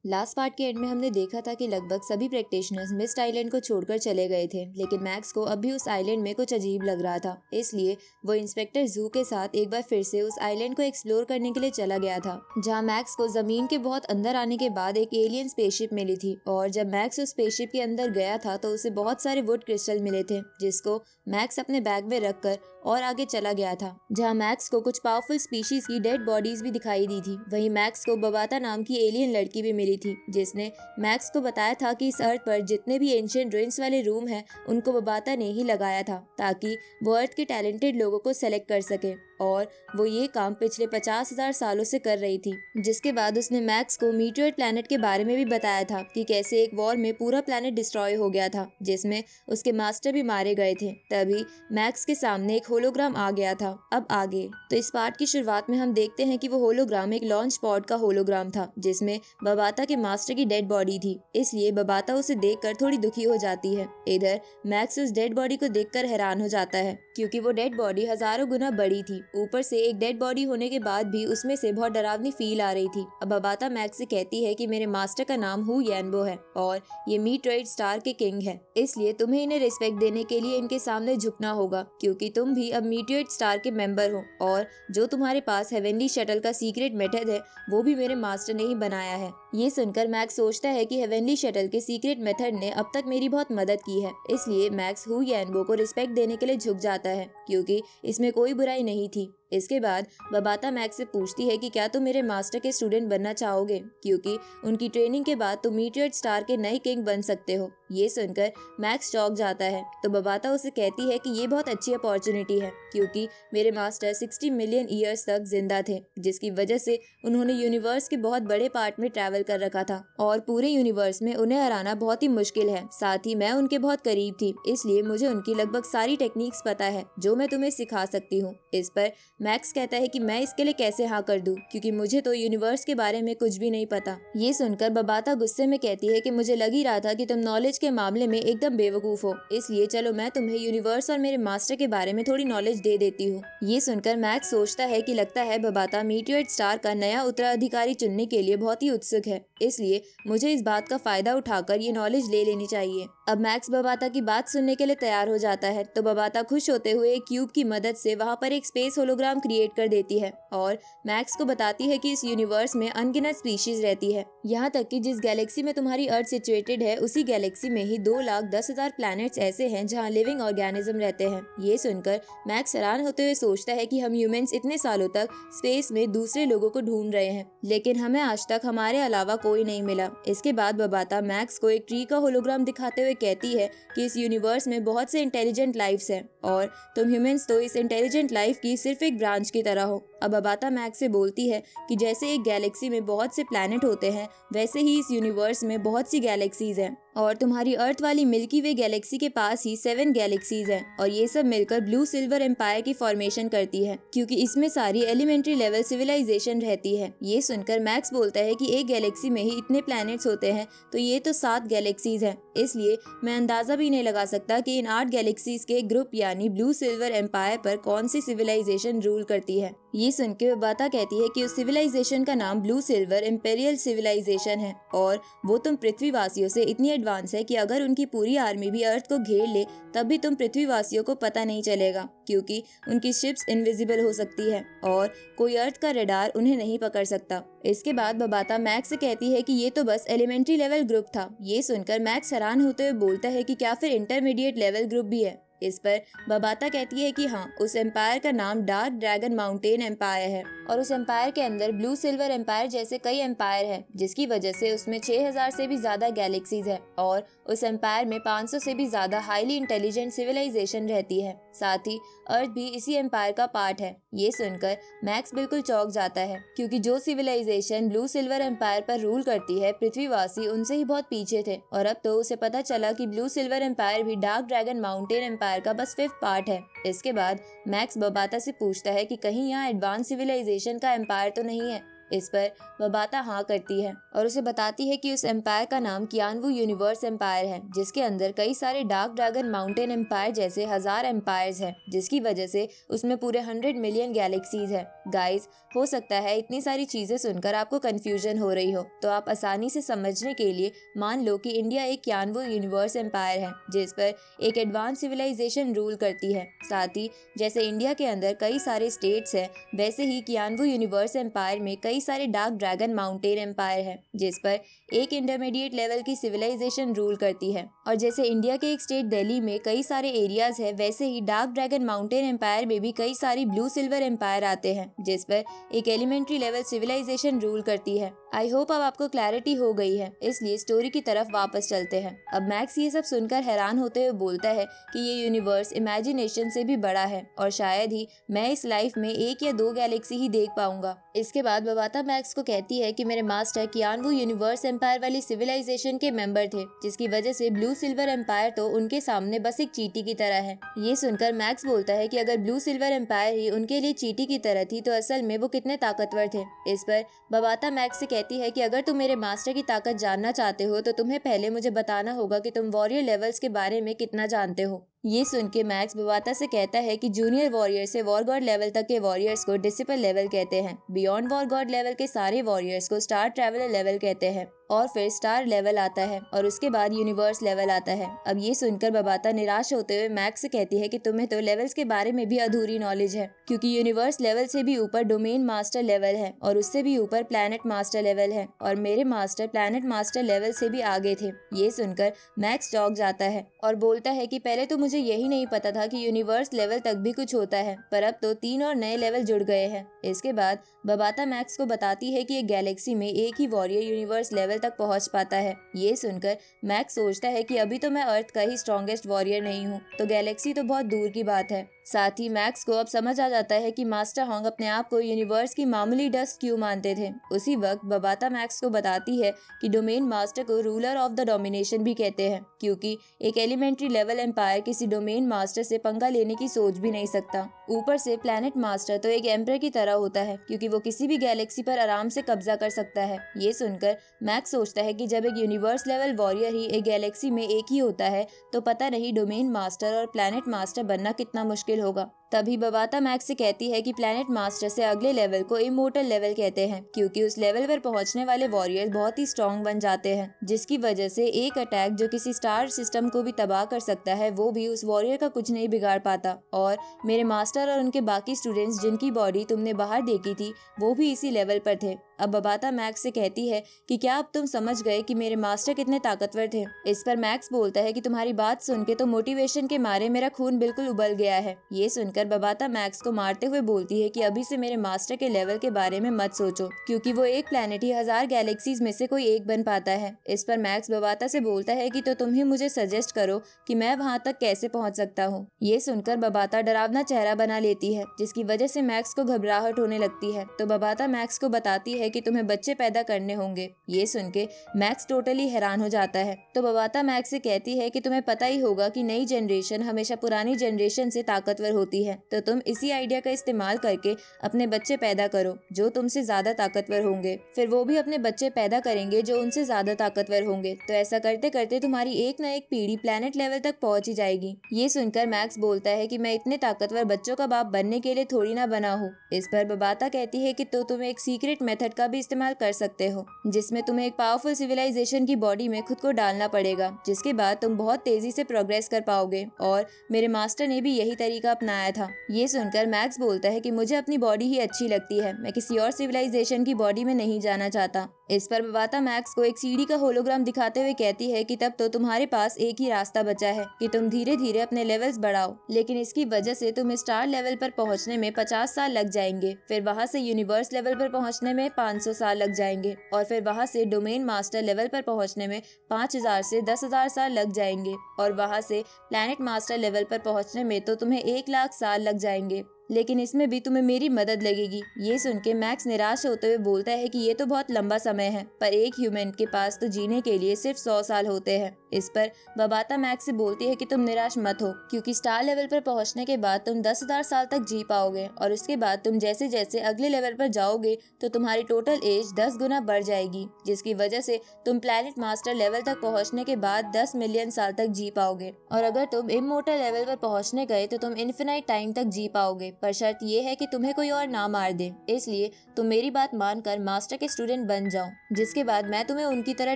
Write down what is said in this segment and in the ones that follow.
Last part के and में हमने देखा था कि लगभग सभी प्रैक्टिशनर्स मिस्ट आइलैंड को छोड़कर चले गए थे, लेकिन मैक्स को अब भी उस आइलैंड में कुछ अजीब लग रहा था। इसलिए वो इंस्पेक्टर जू के साथ एक बार फिर से उस आइलैंड को एक्सप्लोर करने के लिए चला गया था, जहाँ मैक्स को जमीन के बहुत अंदर आने के बाद एक एलियन स्पेसशिप मिली थी। और जब मैक्स उस स्पेसशिप के अंदर गया था तो उसे बहुत सारे वुड क्रिस्टल मिले थे, जिसको मैक्स अपने बैग में रखकर और आगे चला गया था, जहाँ मैक्स को कुछ पावरफुल स्पीशीज की डेड बॉडीज भी दिखाई दी थी। वहीं मैक्स को बबाता नाम की एलियन लड़की भी मिली थी, जिसने मैक्स को बताया था कि इस अर्थ पर जितने भी एंशिएंट रुइंस वाले रूम हैं, उनको बबाता ने ही लगाया था ताकि वो अर्थ के टैलेंटेड लोगों को सेलेक्ट कर सके। और वो ये काम पिछले 50,000 सालों से कर रही थी। जिसके बाद उसने मैक्स को मीटियोर प्लैनेट के बारे में भी बताया था कि कैसे एक वॉर में पूरा प्लैनेट डिस्ट्रॉय हो गया था, जिसमें उसके मास्टर भी मारे गए थे। तभी मैक्स के सामने एक होलोग्राम आ गया था। अब आगे तो इस पार्ट की शुरुआत में हम देखते हैं कि वो होलोग्राम एक लॉन्च पॉड का होलोग्राम था, जिसमें बबाता के मास्टर की डेड बॉडी थी। इसलिए बबाता उसे देखकर थोड़ी दुखी हो जाती है। इधर मैक्स उस डेड बॉडी को देखकर हैरान हो जाता है, क्योंकि वो डेड बॉडी हजारों गुना बड़ी थी। ऊपर से एक डेड बॉडी होने के बाद भी उसमें से बहुत डरावनी फील आ रही थी। अब बबाता मैक्स से कहती है कि मेरे मास्टर का नाम हु यैनबो है और ये मीटोइड स्टार के किंग है, इसलिए तुम्हें इन्हें रिस्पेक्ट देने के लिए इनके सामने झुकना होगा, क्योंकि तुम भी अब मीटोइड स्टार के मेंबर हो और जो तुम्हारे पास हेवनली शटल का सीक्रेट मेथड है वो भी मेरे मास्टर ने ही बनाया है। ये सुनकर मैक्स सोचता है कि हेवनली शटल के सीक्रेट मेथड ने अब तक मेरी बहुत मदद की है, इसलिए मैक्स हु यैनबो को रिस्पेक्ट देने के लिए झुक जाता है, क्योंकि इसमें कोई बुराई नहीं थी। इसके बाद बबाता मैक्स से पूछती है कि क्या तुम मेरे मास्टर के स्टूडेंट बनना चाहोगे, क्योंकि उनकी ट्रेनिंग के बाद तुम मीटियोर स्टार के नए किंग बन सकते हो। ये सुनकर मैक्स चौंक जाता है, तो बबाता उसे कहती है कि ये बहुत अच्छी अपॉर्चुनिटी है, क्योंकि मेरे मास्टर 60 मिलियन ईयर्स तक जिंदा थे, जिसकी वजह से उन्होंने यूनिवर्स के बहुत बड़े पार्ट में ट्रैवल कर रखा था और पूरे यूनिवर्स में उन्हें हराना बहुत ही मुश्किल है। साथ ही मैं उनके बहुत करीब थी, इसलिए मुझे उनकी लगभग सारी टेक्निक्स पता है जो मैं तुम्हें सिखा सकती हूँ। इस पर मैक्स कहता है कि मैं इसके लिए कैसे हाँ कर दूं, क्योंकि मुझे तो यूनिवर्स के बारे में कुछ भी नहीं पता। ये सुनकर बबाता गुस्से में कहती है कि मुझे लग ही रहा था कि तुम नॉलेज के मामले में एकदम बेवकूफ हो, इसलिए चलो मैं तुम्हें यूनिवर्स और मेरे मास्टर के बारे में थोड़ी नॉलेज दे देती हूँ। ये सुनकर मैक्स सोचता है कि लगता है बबाता मीटियोर स्टार का नया उत्तराधिकारी चुनने के लिए बहुत ही उत्सुक है, इसलिए मुझे इस बात का फायदा उठाकर ये नॉलेज ले लेनी चाहिए। अब मैक्स बबाता की बात सुनने के लिए तैयार हो जाता है, तो बबाता खुश होते हुए एक क्यूब की मदद से वहाँ पर एक स्पेस होलोग्राम क्रिएट कर देती है और मैक्स को बताती है कि इस यूनिवर्स में अनगिनत स्पीशीज रहती है। यहाँ तक कि जिस गैलेक्सी में तुम्हारी अर्थ सिचुएटेड है, उसी गैलेक्सी में ही 2,10,000 प्लैनेट्स ऐसे हैं जहाँ लिविंग ऑर्गेनिज्म रहते हैं। ये सुनकर मैक्स हैरान होते हुए सोचता है कि हम ह्यूमंस इतने सालों तक स्पेस में दूसरे लोगों को ढूंढ रहे हैं, लेकिन हमें आज तक हमारे अलावा कोई नहीं मिला। इसके बाद बबाता मैक्स को एक ट्री का होलोग्राम दिखाते हुए कहती है कि इस यूनिवर्स में बहुत से इंटेलिजेंट लाइफ्स हैं और तुम ह्यूमंस तो इस इंटेलिजेंट लाइफ की सिर्फ एक ब्रांच की तरह हो। अब बबाता मैक्स से बोलती है कि जैसे एक गैलेक्सी में बहुत से प्लैनेट होते हैं, वैसे ही इस यूनिवर्स में बहुत सी गैलेक्सीज हैं और तुम्हारी अर्थ वाली मिल्की वे गैलेक्सी के पास ही 7 गैलेक्सीज हैं और ये सब मिलकर ब्लू सिल्वर एम्पायर की फॉर्मेशन करती है, क्योंकि इसमें सारी एलिमेंट्री लेवल सिविलाइजेशन रहती है। ये सुनकर मैक्स बोलता है कि एक गैलेक्सी में ही इतने प्लैनेट्स होते हैं, तो ये तो 7 गैलेक्सीज हैं, इसलिए मैं अंदाजा भी नहीं लगा सकता कि इन 8 गैलेक्सीज के ग्रुप यानी ब्लू सिल्वर एम्पायर पर कौन सी सिविलाइजेशन रूल करती है। ये सुन के बबाता कहती है कि उस सिविलाइजेशन का नाम ब्लू सिल्वर इम्पेरियल सिविलाइजेशन है और वो तुम पृथ्वीवासियों से इतनी एडवांस है कि अगर उनकी पूरी आर्मी भी अर्थ को घेर ले तब भी तुम पृथ्वीवासियों को पता नहीं चलेगा, क्योंकि उनकी शिप्स इनविजिबल हो सकती है और कोई अर्थ का रडार उन्हें नहीं पकड़ सकता। इसके बाद बबाता मैक्स से कहती है कि ये तो बस एलिमेंट्री लेवल ग्रुप था। ये सुनकर मैक्स हैरान होते हुए बोलता है कि क्या फिर इंटरमीडिएट लेवल ग्रुप भी है। इस पर बबाता कहती है कि हाँ, उस एम्पायर का नाम डार्क ड्रैगन माउंटेन एम्पायर है और उस एम्पायर के अंदर ब्लू सिल्वर एम्पायर जैसे कई एम्पायर हैं, जिसकी वजह से उसमें 6000 से भी ज्यादा गैलेक्सीज है और उस एम्पायर में 500 से भी ज्यादा हाईली इंटेलिजेंट सिविलाइजेशन रहती है। साथ ही अर्थ भी इसी एम्पायर का पार्ट है। ये सुनकर मैक्स बिल्कुल चौंक जाता है, क्योंकि जो सिविलाइजेशन ब्लू सिल्वर एम्पायर पर रूल करती है, पृथ्वीवासी उनसे ही बहुत पीछे थे और अब तो उसे पता चला कि ब्लू सिल्वर एम्पायर भी डार्क ड्रैगन माउंटेन एम्पायर का बस 5th पार्ट है। इसके बाद मैक्स बबाता से पूछता है कि कहीं यहाँ एडवांस सिविलाइजेशन का एम्पायर तो नहीं है। इस पर बबाता हाँ करती है और उसे बताती है कि उस एम्पायर का नाम कियानवू यूनिवर्स एम्पायर है, जिसके अंदर कई सारे डार्क ड्रैगन माउंटेन एम्पायर जैसे 1000 एम्पायर्स हैं, जिसकी वजह से उसमें पूरे 100 मिलियन गैलेक्सीज है। गाइस, हो सकता है इतनी सारी चीजें सुनकर आपको कंफ्यूजन हो रही हो, तो आप आसानी से समझने के लिए मान लो कि इंडिया एक कियानवू यूनिवर्स एम्पायर है जिस पर एक एडवांस सिविलाइजेशन रूल करती है। साथ ही जैसे इंडिया के अंदर कई सारे स्टेट्स हैं, वैसे ही कियानवू यूनिवर्स एम्पायर में कई सारे डार्क ड्रैगन माउंटेन एम्पायर है जिस पर एक इंटरमीडिएट लेवल की सिविलाइजेशन रूल करती है। और जैसे इंडिया के एक स्टेट दिल्ली में कई सारे एरियाज है, वैसे ही डार्क ड्रैगन माउंटेन एम्पायर में भी कई सारी ब्लू सिल्वर एम्पायर आते हैं जिस पर एक एलिमेंट्री लेवल सिविलाइजेशन रूल करती है। आई होप अब आपको क्लैरिटी हो गई है, इसलिए स्टोरी की तरफ वापस चलते हैं। अब मैक्स ये सब सुनकर हैरान होते हुए बोलता है कि ये यूनिवर्स इमेजिनेशन से भी बड़ा है और शायद ही मैं इस लाइफ में 1 या 2 गैलेक्सी ही देख पाऊंगा। इसके बाद बबाता मैक्स को कहती है कि मेरे मास्टर कियानवू यूनिवर्स एम्पायर वाली सिविलाइजेशन के मेंबर थे, जिसकी वजह से ब्लू सिल्वर एम्पायर तो उनके सामने बस एक चींटी की तरह है। ये सुनकर मैक्स बोलता है कि अगर ब्लू सिल्वर एम्पायर ही उनके लिए चींटी की तरह थी तो असल में वो कितने ताकतवर थे। इस पर बबाता मैक्स से कहती है कि अगर तुम मेरे मास्टर की ताकत जानना चाहते हो तो तुम्हें पहले मुझे बताना होगा कि तुम वॉरियर लेवल्स के बारे में कितना जानते हो। ये सुन के मैक्स बबाता से कहता है कि जूनियर वॉरियर से वॉर गॉड लेवल तक के वॉरियर्स को डिसिपल लेवल कहते हैं, बियॉन्ड वॉर गॉड लेवल के सारे वॉरियर्स को स्टार ट्रैवलर लेवल कहते हैं, और फिर स्टार लेवल आता है और उसके बाद यूनिवर्स लेवल आता है। अब ये सुनकर बबाता निराश होते हुए मैक्स से कहती है कि तुम्हें तो लेवल्स के बारे में भी अधूरी नॉलेज है, क्योंकि यूनिवर्स लेवल से भी ऊपर डोमेन मास्टर लेवल है और उससे भी ऊपर प्लैनेट मास्टर लेवल है, और मेरे मास्टर प्लैनेट मास्टर लेवल से भी आगे थे। ये सुनकर मैक्स चौंक जाता है और बोलता है कि पहले तो मुझे यही नहीं पता था कि यूनिवर्स लेवल तक भी कुछ होता है, पर अब तो 3 और नए लेवल जुड़ गए हैं। इसके बाद बबाता मैक्स को बताती है कि एक गैलेक्सी में एक ही वॉरियर यूनिवर्स लेवल तक पहुंच पाता है। ये सुनकर मैक्स सोचता है कि अभी तो मैं अर्थ का ही स्ट्रॉन्गेस्ट वॉरियर नहीं हूँ, तो गैलेक्सी तो बहुत दूर की बात है। साथ ही मैक्स को अब समझ आ जाता है कि मास्टर होंग अपने आप को यूनिवर्स की मामूली डस्ट क्यों मानते थे। उसी वक्त बबाता मैक्स को बताती है कि डोमेन मास्टर को रूलर ऑफ द डोमिनेशन भी कहते हैं, क्योंकि एक एलिमेंट्री लेवल एम्पायर किसी डोमेन मास्टर से पंगा लेने की सोच भी नहीं सकता। ऊपर से प्लैनेट मास्टर तो एक एम्परर की तरह होता है, क्योंकि वो किसी भी गैलेक्सी पर आराम से कब्जा कर सकता है। ये सुनकर मैक्स सोचता है कि जब एक यूनिवर्स लेवल वॉरियर ही एक गैलेक्सी में एक ही होता है तो पता नहीं डोमेन मास्टर और प्लैनेट मास्टर बनना कितना मुश्किल होगा। तभी बबाता मैक्स से कहती है कि प्लैनेट मास्टर से अगले लेवल को इमोर्टल लेवल कहते हैं, क्योंकि उस लेवल पर पहुंचने वाले वॉरियर्स बहुत ही स्ट्रॉन्ग बन जाते हैं, जिसकी वजह से एक अटैक जो किसी स्टार सिस्टम को भी तबाह कर सकता है वो भी उस वॉरियर का कुछ नहीं बिगाड़ पाता। और मेरे मास्टर और उनके बाकी स्टूडेंट्स जिनकी बॉडी तुमने बाहर देखी थी वो भी इसी लेवल पर थे। अब बबाता मैक्स से कहती है कि क्या अब तुम समझ गए कि मेरे मास्टर कितने ताकतवर थे। इस पर मैक्स बोलता है कि तुम्हारी बात सुन के तो मोटिवेशन के मारे मेरा खून बिल्कुल उबल गया है। ये सुनकर बबाता मैक्स को मारते हुए बोलती है कि अभी से मेरे मास्टर के लेवल के बारे में मत सोचो, क्योंकि वो एक प्लैनेट ही 1000 गैलेक्सीज में से कोई एक बन पाता है। इस पर मैक्स बबाता से बोलता है कि तो तुम ही मुझे सजेस्ट करो कि मैं वहाँ तक कैसे पहुँच सकता हूँ। ये सुनकर बबाता डरावना चेहरा बना लेती है, जिसकी वजह से मैक्स को घबराहट होने लगती है। तो बबाता मैक्स को बताती है कि तुम्हें बच्चे पैदा करने होंगे। ये सुन के मैक्स टोटली हैरान हो जाता है। तो बबाता मैक्स से कहती है कि तुम्हें पता ही होगा कि नई जनरेशन हमेशा पुरानी जनरेशन से ताकतवर होती है, तो तुम इसी आइडिया का इस्तेमाल करके अपने बच्चे पैदा करो जो तुमसे ज्यादा ताकतवर होंगे, फिर वो भी अपने बच्चे पैदा करेंगे जो उनसे ज्यादा ताकतवर होंगे। तो ऐसा करते करते तुम्हारी एक न एक पीढ़ी प्लैनेट लेवल तक पहुंच ही जाएगी। ये सुनकर मैक्स बोलता है कि मैं इतने ताकतवर बच्चों का बाप बनने के लिए थोड़ी ना बना हूँ। इस पर बबाता कहती है कि तो तुम एक सीक्रेट मेथड का भी इस्तेमाल कर सकते हो, जिसमें तुम्हें एक पावरफुल सिविलाइजेशन की बॉडी में खुद को डालना पड़ेगा, जिसके बाद तुम बहुत तेजी से प्रोग्रेस कर पाओगे, और मेरे मास्टर ने भी यही तरीका अपनाया था। ये सुनकर मैक्स बोलता है कि मुझे अपनी बॉडी ही अच्छी लगती है, मैं किसी और सिविलाइजेशन की बॉडी में नहीं जाना चाहता। इस पर बबाता मैक्स को एक सीढ़ी का होलोग्राम दिखाते हुए कहती है कि तब तो तुम्हारे पास एक ही रास्ता बचा है कि तुम धीरे धीरे अपने लेवल्स बढ़ाओ, लेकिन इसकी वजह से तुम स्टार लेवल पर पहुंचने में 50 साल लग जाएंगे, फिर वहां से यूनिवर्स लेवल पर पहुंचने में 500 साल लग जाएंगे, और फिर वहां से डोमेन मास्टर लेवल पर पहुंचने में 5000 से 10,000 साल लग जाएंगे, और वहां से प्लैनेट मास्टर लेवल पर पहुंचने में तो तुम्हें 1 लाख साल लग जाएंगे, लेकिन इसमें भी तुम्हें मेरी मदद लगेगी। ये सुन के मैक्स निराश होते हुए बोलता है कि ये तो बहुत लंबा समय है, पर एक ह्यूमन के पास तो जीने के लिए सिर्फ 100 साल होते हैं। इस पर बबाता मैक्स से बोलती है कि तुम निराश मत हो, क्योंकि स्टार लेवल पर पहुंचने के बाद तुम 10,000 साल तक जी पाओगे और उसके बाद तुम जैसे जैसे अगले लेवल पर जाओगे तो तुम्हारी टोटल एज 10 गुना बढ़ जाएगी, जिसकी वजह से तुम प्लैनेट मास्टर लेवल तक पहुंचने के बाद 10 मिलियन साल तक जी पाओगे। और अगर तुम इमोर्टल लेवल पर पहुंचने गए तो तुम इन्फिनाइट टाइम तक जी पाओगे, पर शर्त ये है कि तुम्हें कोई और ना मार दे। इसलिए तुम मेरी बात मानकर मास्टर के स्टूडेंट बन जाओ, जिसके बाद मैं तुम्हें उनकी तरह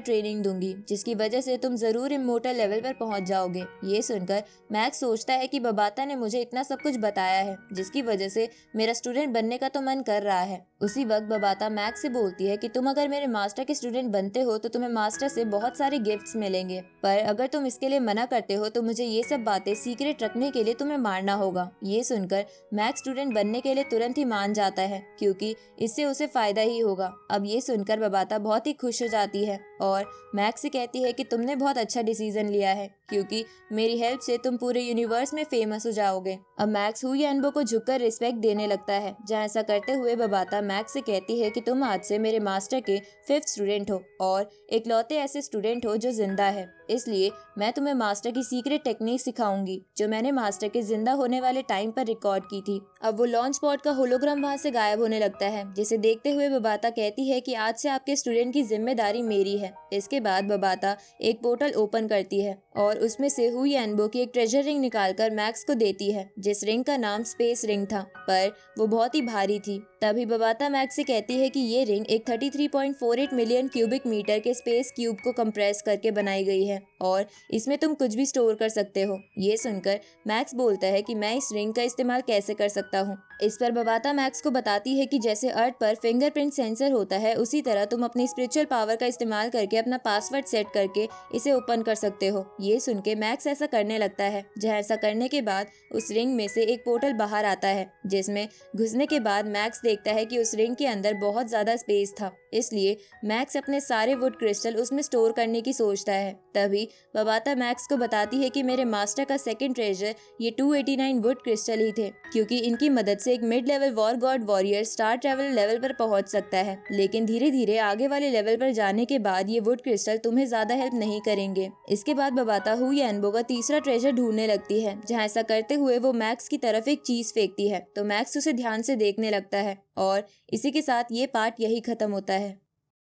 ट्रेनिंग दूंगी, जिसकी वजह से तुम जरूर इमोर्टल लेवल पर पहुंच जाओगे। ये सुनकर मैक्स सोचता है कि बबाता ने मुझे इतना सब कुछ बताया है, जिसकी वजह से मेरा स्टूडेंट बनने का तो मन कर रहा है। उसी वक्त बबाता मैक्स से बोलती है कि तुम अगर मेरे मास्टर के स्टूडेंट बनते हो तो तुम्हें मास्टर से बहुत सारे गिफ्ट्स मिलेंगे, पर अगर तुम इसके लिए मना करते हो तो मुझे ये सब बातें सीक्रेट रखने के लिए तुम्हें मारना होगा। ये सुनकर मैक्स स्टूडेंट बनने के लिए तुरंत ही मान जाता है, क्योंकि इससे उसे फायदा ही होगा। अब ये सुनकर बबाता बहुत ही खुश हो जाती है और मैक्स से कहती है कि तुमने बहुत अच्छा डिसीजन लिया है, क्योंकि मेरी हेल्प से तुम पूरे यूनिवर्स में फेमस हो जाओगे। अब मैक्स हुई एनबो को झुककर रिस्पेक्ट देने लगता है, जहाँ ऐसा करते हुए बबाता मैक्स से कहती है कि तुम आज से मेरे मास्टर के 5th स्टूडेंट हो और इकलौते ऐसे स्टूडेंट हो जो जिंदा है, इसलिए मैं तुम्हें मास्टर की सीक्रेट टेक्निक सिखाऊंगी जो मैंने मास्टर के जिंदा होने वाले टाइम पर रिकॉर्ड की थी। अब वो लॉन्च पॉड का होलोग्राम वहाँ से गायब होने लगता है, जिसे देखते हुए बबाता कहती है कि आज से आपके स्टूडेंट की जिम्मेदारी मेरी है। इसके बाद बबाता एक पोर्टल ओपन करती है और उसमें से हुई एनबो की एक ट्रेजर रिंग निकालकर मैक्स को देती है, जिस रिंग का नाम स्पेस रिंग था, पर वो बहुत ही भारी थी। तभी बबाता मैक्स से कहती है कि ये रिंग एक 33.48 मिलियन क्यूबिक मीटर के स्पेस क्यूब को कंप्रेस करके बनाई गई है और इसमें तुम कुछ भी स्टोर कर सकते हो। ये सुनकर मैक्स बोलता है कि मैं इस रिंग का इस्तेमाल कैसे कर सकता हूँ। इस पर बबाता मैक्स को बताती है कि जैसे अर्थ पर फिंगरप्रिंट सेंसर होता है, उसी तरह तुम अपनी स्पिरिचुअल पावर का इस्तेमाल करके अपना पासवर्ड सेट करके इसे ओपन कर सकते हो। ये सुन के मैक्स ऐसा करने लगता है, जहाँ ऐसा करने के बाद उस रिंग में से एक पोर्टल बाहर आता है, जिसमें घुसने के बाद मैक्स देखता है कि उस रिंग के अंदर बहुत ज्यादा स्पेस था, इसलिए मैक्स अपने सारे वुड क्रिस्टल उसमें स्टोर करने की सोचता है। तभी बबाता मैक्स को बताती है कि मेरे मास्टर का सेकंड ट्रेजर ये 289 वुड क्रिस्टल ही थे, क्योंकि इनकी मदद से एक mid level war God warrior star travel level पर पहुंच सकता है, लेकिन धीरे धीरे आगे वाले लेवल पर जाने के बाद ये वुड क्रिस्टल तुम्हें ज्यादा हेल्प नहीं करेंगे। इसके बाद बबाता हुई एनबो का तीसरा ट्रेजर ढूंढने लगती है, जहाँ ऐसा करते हुए वो मैक्स की तरफ एक चीज फेंकती है, तो मैक्स उसे ध्यान से देखने लगता है और इसी के साथ ये पार्ट यही खत्म होता है।